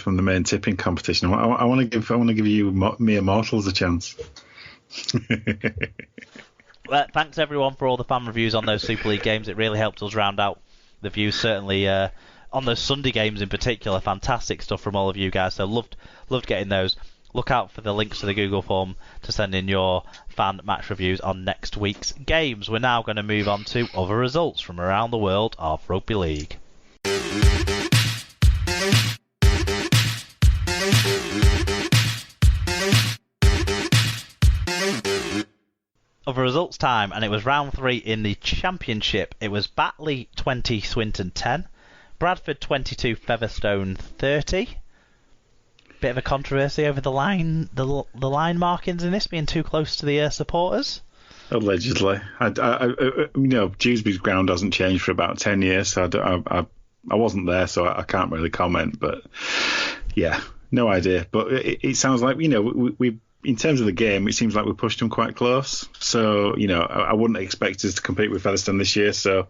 from the main tipping competition. I want to give you mere mortals a chance. Well, thanks everyone for all the fan reviews on those Super League games. It really helped us round out the views. Certainly on those Sunday games in particular, fantastic stuff from all of you guys. So loved getting those. Look out for the links to the Google form to send in your fan match reviews on next week's games. We're now going to move on to other results from around the world of rugby league. Other results time, and it was round 3 in the Championship. It was Batley 20, Swinton 10, Bradford 22, Featherstone 30. Bit of a controversy over the line markings in this being too close to the supporters. Allegedly, Dewsbury's ground hasn't changed for about 10 years, so I wasn't there, so I can't really comment. But yeah, no idea. But it sounds like we in terms of the game, it seems like we pushed them quite close. So, I wouldn't expect us to compete with Featherstone this year. So,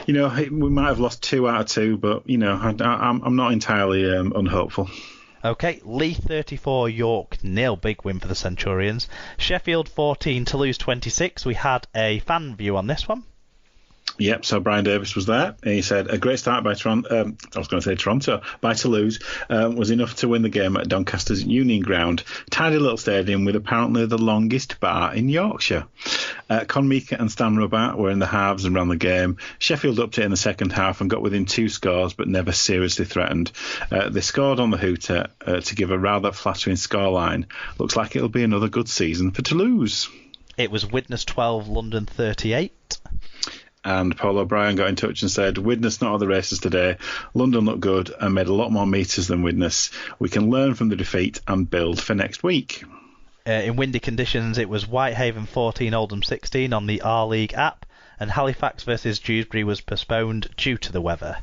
we might have lost 2 out of 2, but, I'm not entirely unhopeful. Okay, Leigh 34, York 0. Big win for the Centurions. Sheffield 14, Toulouse 26. We had a fan view on this one. Yep, so Brian Davis was there, and he said a great start by Toronto, by Toulouse, was enough to win the game at Doncaster's Union Ground. Tidy little stadium with apparently the longest bar in Yorkshire. Con Meeker and Stan Robart were in the halves and ran the game. Sheffield upped it in the second half and got within 2 scores, but never seriously threatened. They scored on the hooter to give a rather flattering scoreline. Looks like it'll be another good season for Toulouse. It was Widnes 12, London 38. And Paul O'Brien got in touch and said, Widnes not all the races today. London looked good and made a lot more metres than Widnes. We can learn from the defeat and build for next week. In windy conditions, it was Whitehaven 14, Oldham 16 on the R-League app, and Halifax versus Dewsbury was postponed due to the weather.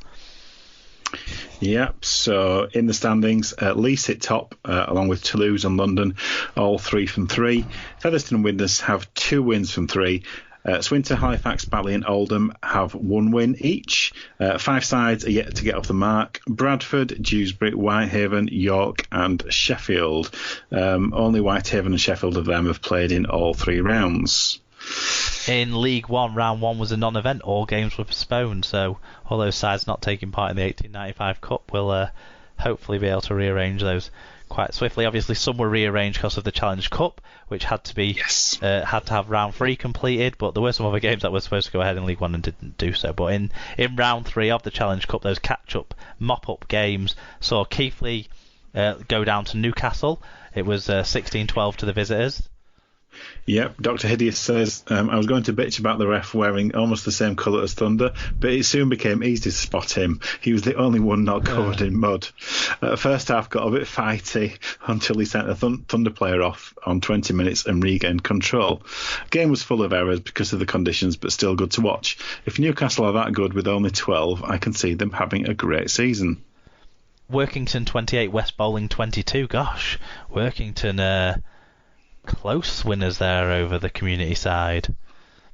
Yep, so in the standings, Leigh sit top, along with Toulouse and London, all 3 from 3. Featherstone and Widnes have 2 wins from 3. Swinton, Halifax, Batley and Oldham have 1 win each. 5 sides are yet to get off the mark. Bradford, Dewsbury, Whitehaven, York and Sheffield. Only Whitehaven and Sheffield of them have played in all 3 rounds. In League 1, round 1 was a non-event. All games were postponed, so all those sides not taking part in the 1895 Cup will hopefully be able to rearrange those quite swiftly. Obviously, some were rearranged because of the Challenge Cup, which had to have round 3 completed, but there were some other games that were supposed to go ahead in League 1 and didn't do so. But in round 3 of the Challenge Cup, those catch-up, mop-up games saw Keighley go down to Newcastle. It was 16-12 to the visitors. Yep, Dr. Hideous says, I was going to bitch about the ref wearing almost the same colour as Thunder, but it soon became easy to spot him. He was the only one not covered in mud. First half got a bit fighty until he sent a Thunder player off on 20 minutes and regained control. Game was full of errors because of the conditions, but still good to watch. If Newcastle are that good with only 12, I can see them having a great season. Workington 28, West Bowling 22. Gosh, Workington... close winners there over the community side.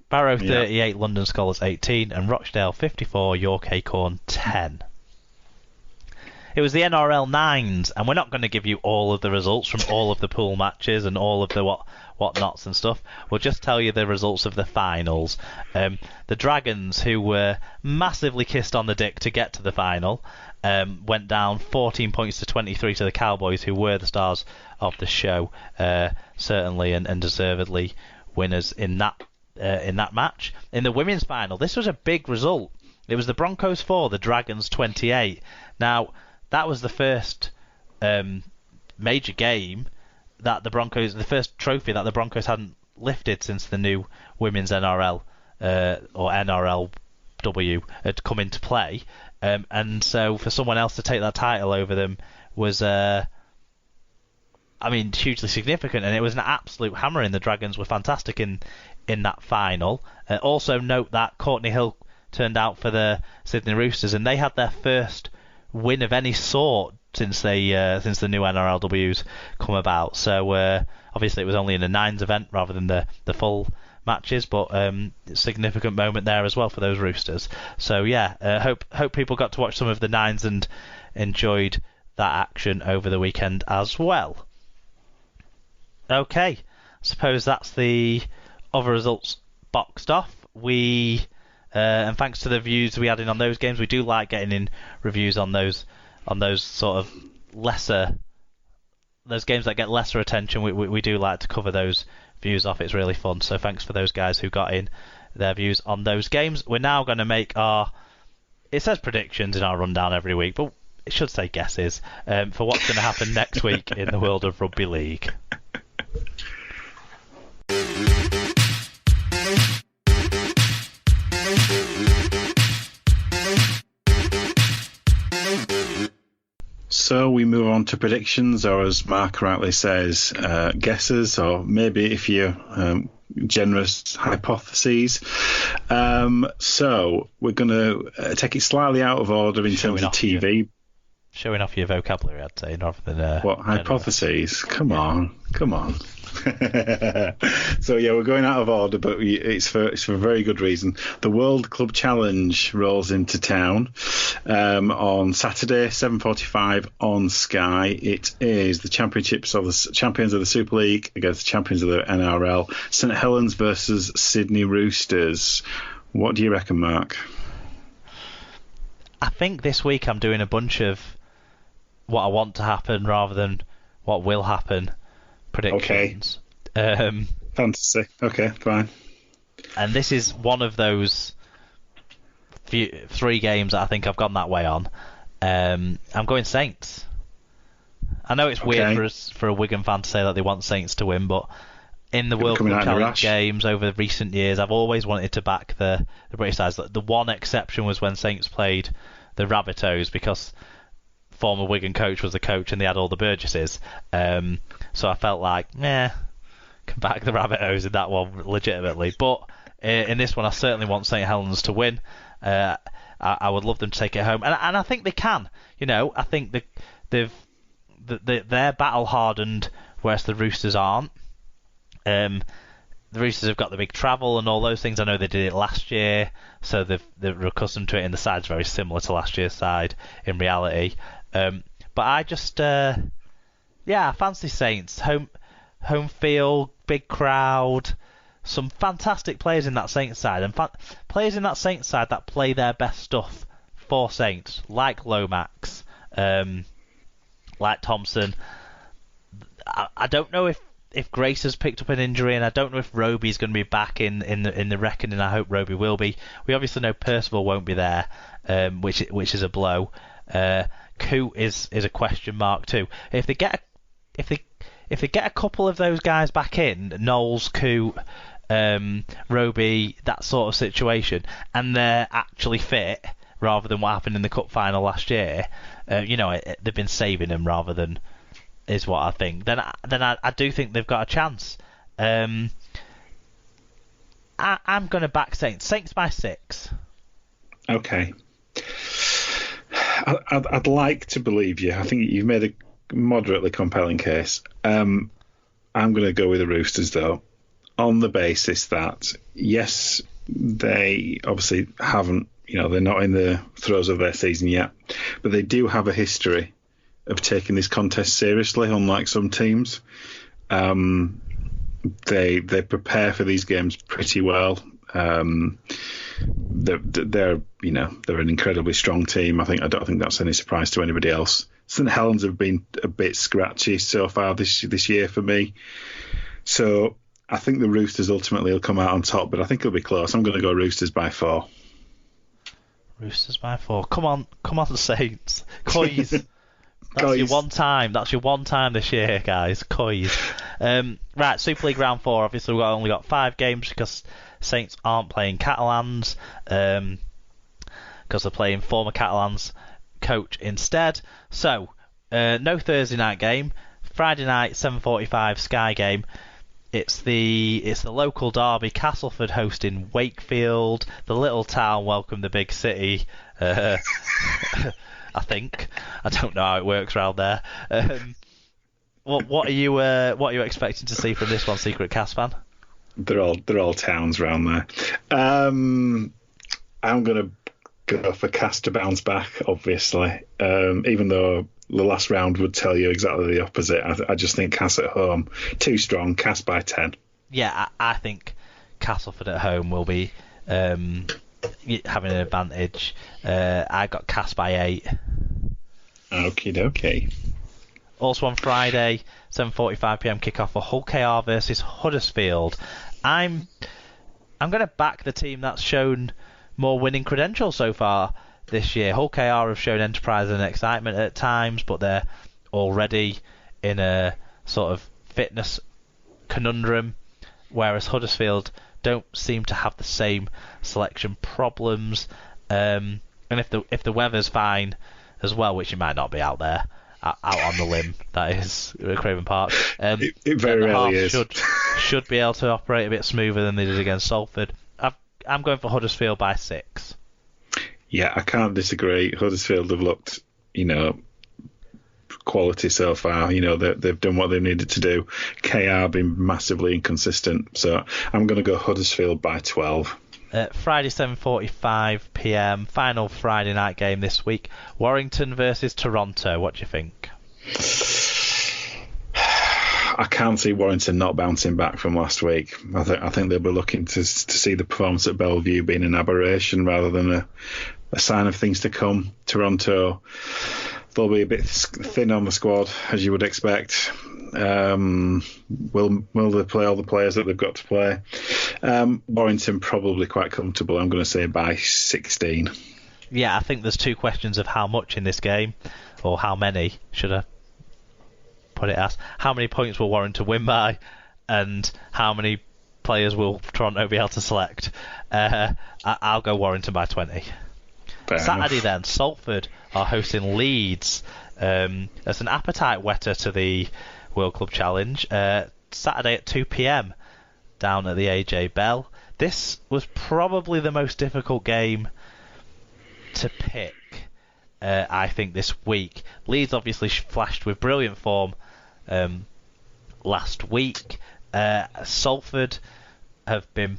Barrow 38, London Scholars 18, and Rochdale 54, York Acorn 10. It was the NRL 9s, and we're not going to give you all of the results from all of the pool matches and all of the whatnots and stuff. We'll just tell you the results of the finals. The Dragons, who were massively kissed on the dick to get to the final, went down 14 points to 23 to the Cowboys, who were the stars of the show, certainly and deservedly winners in that match. In the women's final, this was a big result. It was the Broncos 4, the Dragons 28. Now, that was the first major game that the first trophy that the Broncos hadn't lifted since the new women's NRL or NRLW had come into play. And so for someone else to take that title over them was, hugely significant, and it was an absolute hammering. The Dragons were fantastic in that final. Also note that Courtney Hill turned out for the Sydney Roosters, and they had their first win of any sort since the new NRLW's come about. So obviously it was only in a 9s event rather than the full matches, but significant moment there as well for those Roosters. So yeah, hope people got to watch some of the 9s and enjoyed that action over the weekend as well. Okay, suppose that's the other results boxed off. And thanks to the views we had in on those games, we do like getting in reviews on those sort of those games that get lesser attention. We do like to cover those views off. It's really fun. So thanks for those guys who got in their views on those games. We're now going to make it says predictions in our rundown every week, but it should say guesses for what's going to happen next week in the world of rugby league. So we move on to predictions, or as Mark rightly says, guesses, or maybe if you're generous, hypotheses. So we're going to take it slightly out of order in terms of TV. Showing off your vocabulary, I'd say, rather than... what, hypotheses? Come on. So, yeah, we're going out of order, but it's for a very good reason. The World Club Challenge rolls into town on Saturday, 7:45 on Sky. It is the champions of the Super League against the champions of the NRL, St Helens versus Sydney Roosters. What do you reckon, Mark? I think this week I'm doing a bunch of what I want to happen rather than what will happen predictions. Okay. Fantasy. Okay, fine. And this is one of those three games that I think I've gone that way on. I'm going Saints. I know it's weird for a Wigan fan to say that they want Saints to win, but in the World Cup Challenge games over recent years, I've always wanted to back the British sides. The one exception was when Saints played the Rabbitohs, because former Wigan coach was the coach and they had all the Burgesses. So I felt like, can back the Rabbitohs in that one legitimately. But in this one, I certainly want St Helens to win. I would love them to take it home, and I think they can. I think they're battle hardened, whereas the Roosters aren't. The Roosters have got the big travel and all those things. I know they did it last year, so they're accustomed to it, and the side's very similar to last year's side in reality. But I just, I fancy Saints. Home field, big crowd, some fantastic players in that Saints side, and players in that Saints side that play their best stuff for Saints, like Lomax, like Thompson. I don't know if Grace has picked up an injury, and I don't know if Roby's going to be back in the reckoning. I hope Roby will be. We obviously know Percival won't be there, which is a blow. Coote is a question mark too. If they get a couple of those guys back in, Knowles, Coote, Roby, that sort of situation, and they're actually fit rather than what happened in the cup final last year, they've been saving them rather than, is what I think. Then I do think they've got a chance. I'm going to back Saints. Saints by 6. Okay. I'd like to believe you. I think you've made a moderately compelling case. I'm going to go with the Roosters, though, on the basis that, yes, they obviously haven't, they're not in the throes of their season yet, but they do have a history of taking this contest seriously, unlike some teams. They prepare for these games pretty well. They're an incredibly strong team. I don't think that's any surprise to anybody else. St Helens have been a bit scratchy so far this year for me. So I think the Roosters ultimately will come out on top, but I think it'll be close. I'm going to go Roosters by 4. Roosters by 4. Come on, Saints. Coys. That's your one time. That's your one time this year, guys. Coys. Right, Super League round 4. Obviously, we've only got 5 games because Saints aren't playing Catalans, because they're playing former Catalans coach instead. So, no Thursday night game. Friday night, 7:45 Sky game. It's the local derby. Castleford hosting Wakefield. The little town welcome the big city. I think. I don't know how it works around there. What are you expecting to see from this one, Secret Cast fan? They're all towns around there. I'm going to go for Cast to bounce back, obviously. Even though the last round would tell you exactly the opposite. I just think Cass at home, too strong, Cass by 10. Yeah, I think Castleford at home will be having an advantage. I got Cass by 8. Okie dokie. Also on Friday, 7:45pm kickoff for Hull KR versus Huddersfield. I'm going to back the team that's shown more winning credentials so far this year. Hull KR have shown enterprise and excitement at times, but they're already in a sort of fitness conundrum, whereas Huddersfield don't seem to have the same selection problems. And if the weather's fine as well, which it might not be out there, out on the limb, that is Craven Park, it very rarely is. Should be able to operate a bit smoother than they did against Salford. I'm going for Huddersfield by 6. Yeah, I can't disagree. Huddersfield have looked, quality so far. They've done what they needed to do. KR been massively inconsistent, so I'm going to go Huddersfield by 12. Friday 7:45pm, final Friday night game this week. Warrington versus Toronto. What do you think? I can't see Warrington not bouncing back from last week. I think they'll be looking to see the performance at Bellevue being an aberration rather than a sign of things to come. Toronto, they'll be a bit thin on the squad, as you would expect. Will they play all the players that they've got to play? Warrington probably quite comfortable. I'm going to say by 16. Yeah, I think there's two questions of how much in this game, or how many, should I put it as. How many points will Warrington win by, and how many players will Toronto be able to select? I'll go Warrington by 20. Fair Saturday enough. then, Salford are hosting Leeds. As an appetite wetter to the World Club Challenge. Saturday at 2pm down at the AJ Bell. This was probably the most difficult game to pick, I think, this week. Leeds obviously flashed with brilliant form last week. Salford have been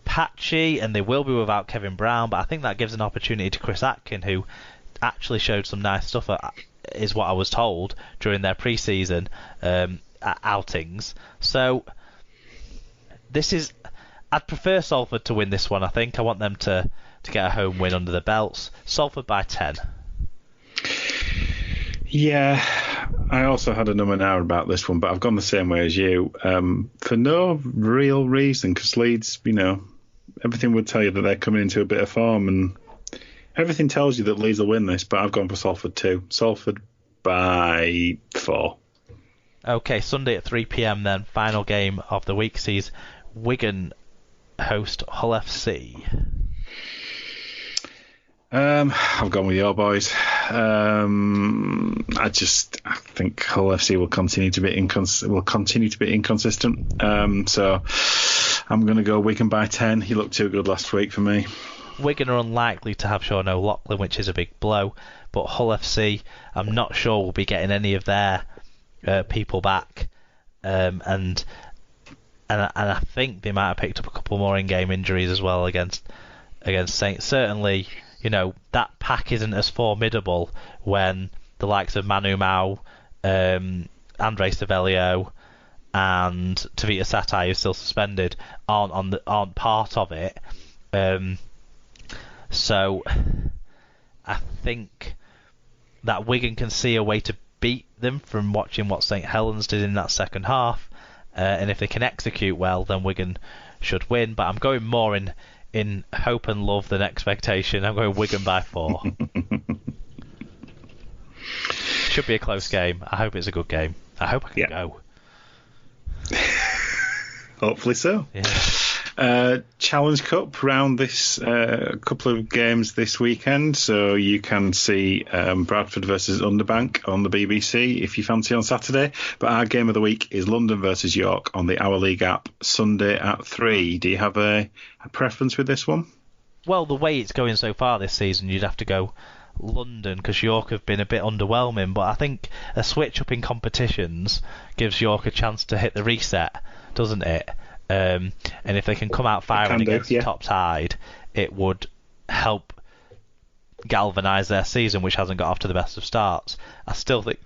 patchy, and they will be without Kevin Brown, but I think that gives an opportunity to Chris Atkin, who actually showed some nice stuff, is what I was told, during their pre-season outings. So I'd prefer Salford to win this one. I think I want them to get a home win under the belts. Salford by 10. Yeah, I also had a number now about this one, but I've gone the same way as you, for no real reason, because Leeds, everything would tell you that they're coming into a bit of form, and everything tells you that Leeds will win this, but I've gone for Salford too. Salford by 4. Okay, Sunday at 3pm then, final game of the week sees Wigan host Hull FC. I've gone with your boys. I think Hull FC will continue to be inconsistent. So I'm going to go Wigan by 10. He looked too good last week for me. Wigan are unlikely to have Sean O'Loughlin, which is a big blow, but Hull FC, I'm not sure will be getting any of their people back, and I think they might have picked up a couple more in-game injuries as well against Saints. Certainly, that pack isn't as formidable when the likes of Manu Mao, Andre Savelio, and Tavita Satai, who's still suspended, aren't part of it. So I think that Wigan can see a way to beat them from watching what St Helens did in that second half, and if they can execute well, then Wigan should win. But I'm going more in hope and love than expectation. I'm going Wigan by 4. Should be a close game. I hope it's a good game. I hope I can go. Hopefully so. Yeah. Challenge Cup round this couple of games this weekend, so you can see Bradford versus Underbank on the BBC if you fancy on Saturday, but our game of the week is London versus York on the Our League app Sunday at 3. Do you have a preference with this one? Well, the way it's going so far this season, you'd have to go London, because York have been a bit underwhelming, but I think a switch up in competitions gives York a chance to hit the reset, doesn't it? And if they can come out firing against the top side, it would help galvanise their season, which hasn't got off to the best of starts. I still think